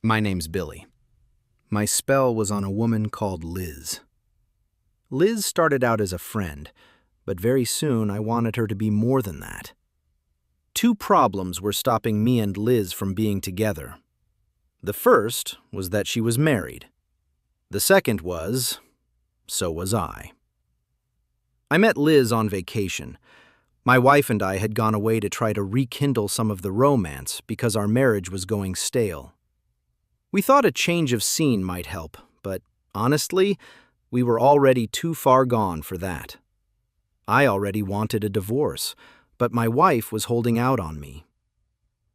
My name's Billy. My spell was on a woman called Liz. Liz started out as a friend, but very soon I wanted her to be more than that. Two problems were stopping me and Liz from being together. The first was that she was married. The second was, so was I. I met Liz on vacation. My wife and I had gone away to try to rekindle some of the romance because our marriage was going stale. We thought a change of scene might help, but honestly, we were already too far gone for that. I already wanted a divorce, but my wife was holding out on me.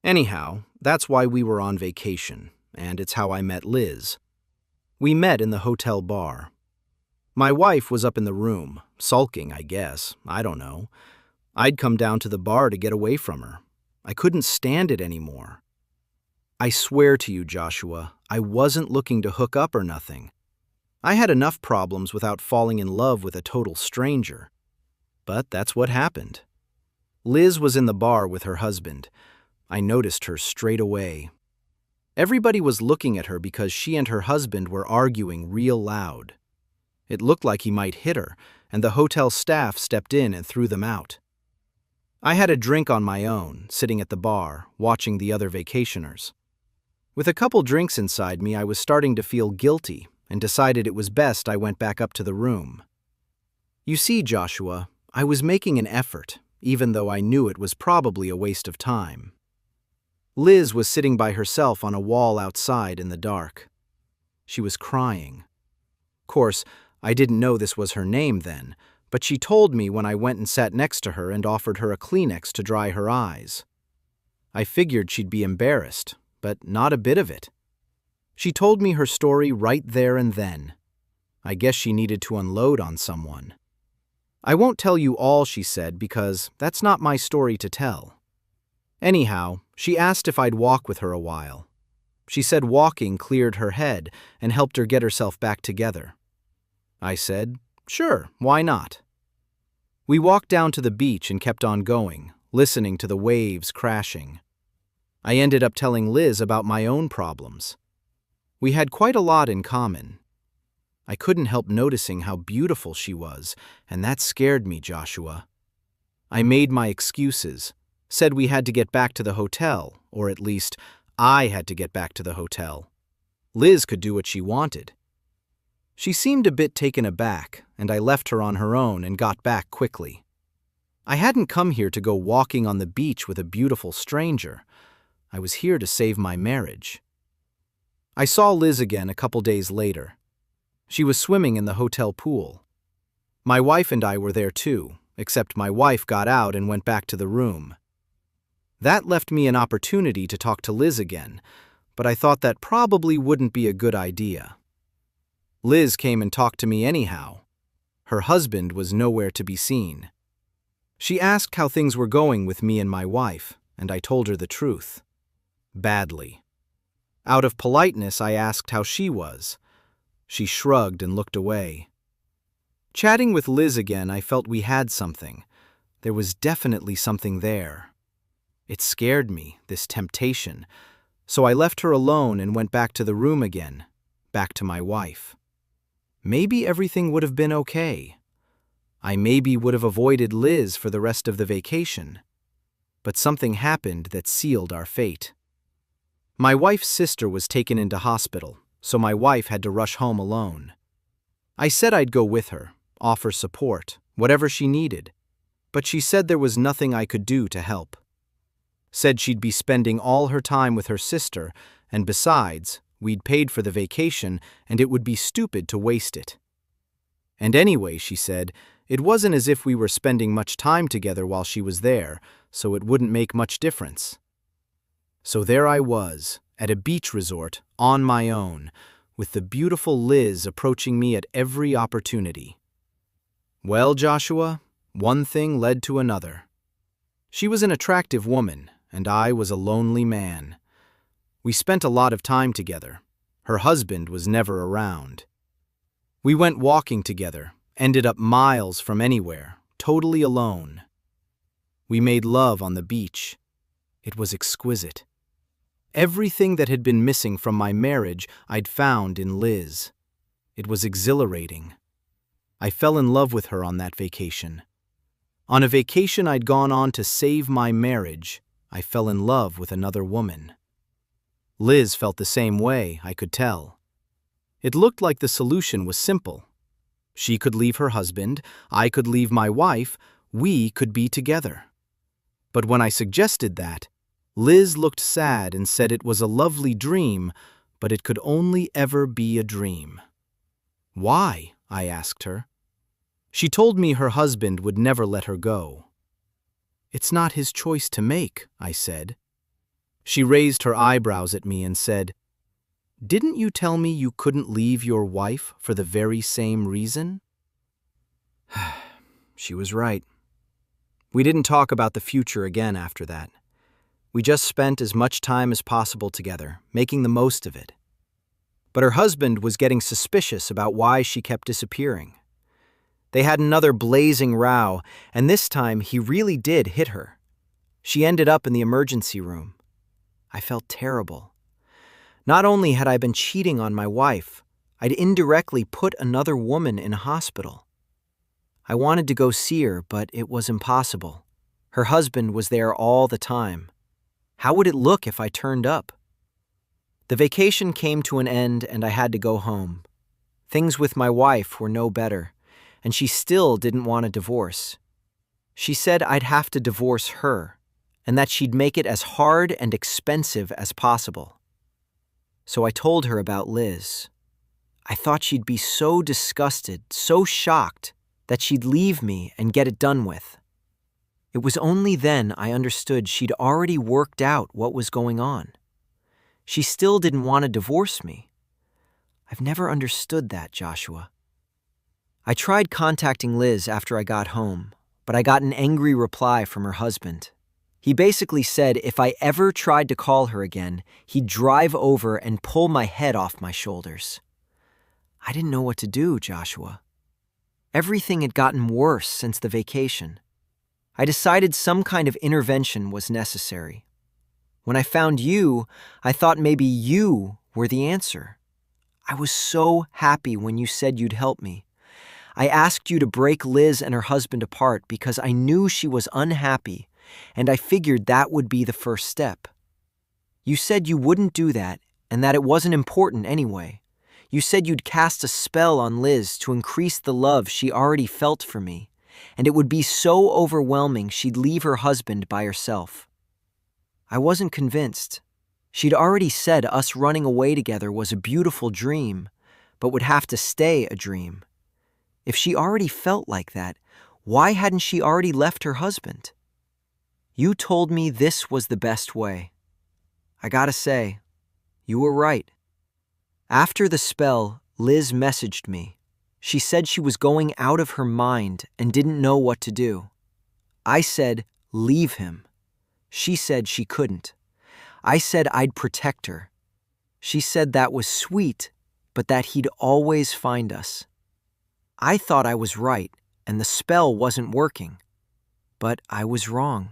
Anyhow, that's why we were on vacation, and it's how I met Liz. We met in the hotel bar. My wife was up in the room, sulking, I guess. I don't know. I'd come down to the bar to get away from her. I couldn't stand it anymore. I swear to you, Joshua, I wasn't looking to hook up or nothing. I had enough problems without falling in love with a total stranger. But that's what happened. Liz was in the bar with her husband. I noticed her straight away. Everybody was looking at her because she and her husband were arguing real loud. It looked like he might hit her, and the hotel staff stepped in and threw them out. I had a drink on my own, sitting at the bar, watching the other vacationers. With a couple drinks inside me, I was starting to feel guilty and decided it was best I went back up to the room. You see, Joshua, I was making an effort, even though I knew it was probably a waste of time. Liz was sitting by herself on a wall outside in the dark. She was crying. Of course, I didn't know this was her name then, but she told me when I went and sat next to her and offered her a Kleenex to dry her eyes. I figured she'd be embarrassed, but not a bit of it. She told me her story right there and then. I guess she needed to unload on someone. I won't tell you all she said because that's not my story to tell. Anyhow, she asked if I'd walk with her a while. She said walking cleared her head and helped her get herself back together. I said, sure, why not? We walked down to the beach and kept on going, listening to the waves crashing. I ended up telling Liz about my own problems. We had quite a lot in common. I couldn't help noticing how beautiful she was, and that scared me, Joshua. I made my excuses, said we had to get back to the hotel, or at least, I had to get back to the hotel. Liz could do what she wanted. She seemed a bit taken aback, and I left her on her own and got back quickly. I hadn't come here to go walking on the beach with a beautiful stranger. I was here to save my marriage. I saw Liz again a couple days later. She was swimming in the hotel pool. My wife and I were there too, except my wife got out and went back to the room. That left me an opportunity to talk to Liz again, but I thought that probably wouldn't be a good idea. Liz came and talked to me anyhow. Her husband was nowhere to be seen. She asked how things were going with me and my wife, and I told her the truth. Badly. Out of politeness, I asked how she was. She shrugged and looked away. Chatting with Liz again, I felt we had something. There was definitely something there. It scared me, this temptation, so I left her alone and went back to the room again, back to my wife. Maybe everything would have been okay. I maybe would have avoided Liz for the rest of the vacation. But something happened that sealed our fate. My wife's sister was taken into hospital, so my wife had to rush home alone. I said I'd go with her, offer support, whatever she needed, but she said there was nothing I could do to help. Said she'd be spending all her time with her sister, and besides, we'd paid for the vacation and it would be stupid to waste it. And anyway, she said, it wasn't as if we were spending much time together while she was there, so it wouldn't make much difference. So there I was, at a beach resort, on my own, with the beautiful Liz approaching me at every opportunity. Well, Joshua, one thing led to another. She was an attractive woman, and I was a lonely man. We spent a lot of time together. Her husband was never around. We went walking together, ended up miles from anywhere, totally alone. We made love on the beach. It was exquisite. Everything that had been missing from my marriage I'd found in Liz. It was exhilarating. I fell in love with her on that vacation. On a vacation I'd gone on to save my marriage, I fell in love with another woman. Liz felt the same way, I could tell. It looked like the solution was simple. She could leave her husband, I could leave my wife, we could be together. But when I suggested that, Liz looked sad and said it was a lovely dream, but it could only ever be a dream. Why? I asked her. She told me her husband would never let her go. It's not his choice to make, I said. She raised her eyebrows at me and said, "Didn't you tell me you couldn't leave your wife for the very same reason?" She was right. We didn't talk about the future again after that. We just spent as much time as possible together, making the most of it. But her husband was getting suspicious about why she kept disappearing. They had another blazing row, and this time he really did hit her. She ended up in the emergency room. I felt terrible. Not only had I been cheating on my wife, I'd indirectly put another woman in a hospital. I wanted to go see her, but it was impossible. Her husband was there all the time. How would it look if I turned up? The vacation came to an end and I had to go home. Things with my wife were no better, and she still didn't want a divorce. She said I'd have to divorce her, and that she'd make it as hard and expensive as possible. So I told her about Liz. I thought she'd be so disgusted, so shocked, that she'd leave me and get it done with. It was only then I understood she'd already worked out what was going on. She still didn't want to divorce me. I've never understood that, Joshua. I tried contacting Liz after I got home, but I got an angry reply from her husband. He basically said if I ever tried to call her again, he'd drive over and pull my head off my shoulders. I didn't know what to do, Joshua. Everything had gotten worse since the vacation. I decided some kind of intervention was necessary. When I found you, I thought maybe you were the answer. I was so happy when you said you'd help me. I asked you to break Liz and her husband apart because I knew she was unhappy, and I figured that would be the first step. You said you wouldn't do that and that it wasn't important anyway. You said you'd cast a spell on Liz to increase the love she already felt for me, and it would be so overwhelming she'd leave her husband by herself. I wasn't convinced. She'd already said us running away together was a beautiful dream, but would have to stay a dream. If she already felt like that, why hadn't she already left her husband? You told me this was the best way. I gotta say, you were right. After the spell, Liz messaged me. She said she was going out of her mind and didn't know what to do. I said, leave him. She said she couldn't. I said I'd protect her. She said that was sweet, but that he'd always find us. I thought I was right and the spell wasn't working. But I was wrong.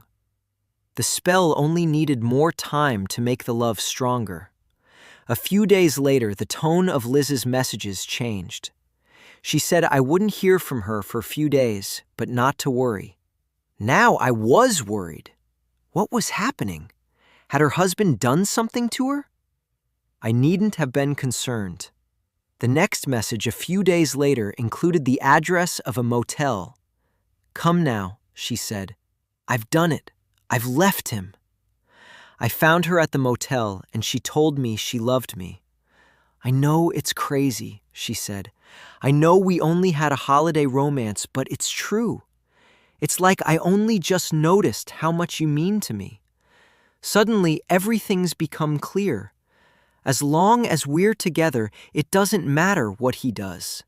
The spell only needed more time to make the love stronger. A few days later, the tone of Liz's messages changed. She said I wouldn't hear from her for a few days, but not to worry. Now I was worried. What was happening? Had her husband done something to her? I needn't have been concerned. The next message a few days later included the address of a motel. "Come now," she said. "I've done it. I've left him." I found her at the motel and she told me she loved me. "I know it's crazy," she said. "I know we only had a holiday romance, but it's true. It's like I only just noticed how much you mean to me. Suddenly, everything's become clear. As long as we're together, it doesn't matter what he does."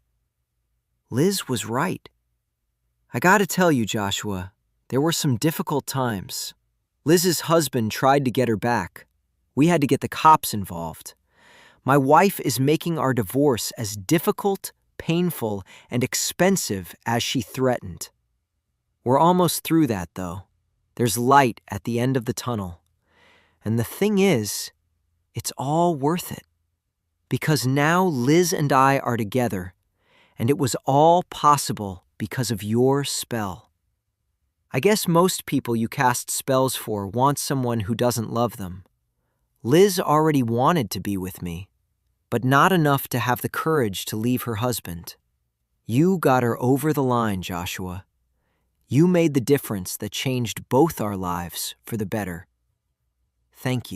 Liz was right. I gotta tell you, Joshua, there were some difficult times. Liz's husband tried to get her back. We had to get the cops involved. My wife is making our divorce as difficult, painful, and expensive as she threatened. We're almost through that, though. There's light at the end of the tunnel. And the thing is, It's all worth it. Because now Liz and I are together, and it was all possible because of your spell. I guess most people you cast spells for want someone who doesn't love them. Liz already wanted to be with me, but not enough to have the courage to leave her husband. You got her over the line, Joshua. You made the difference that changed both our lives for the better. Thank you.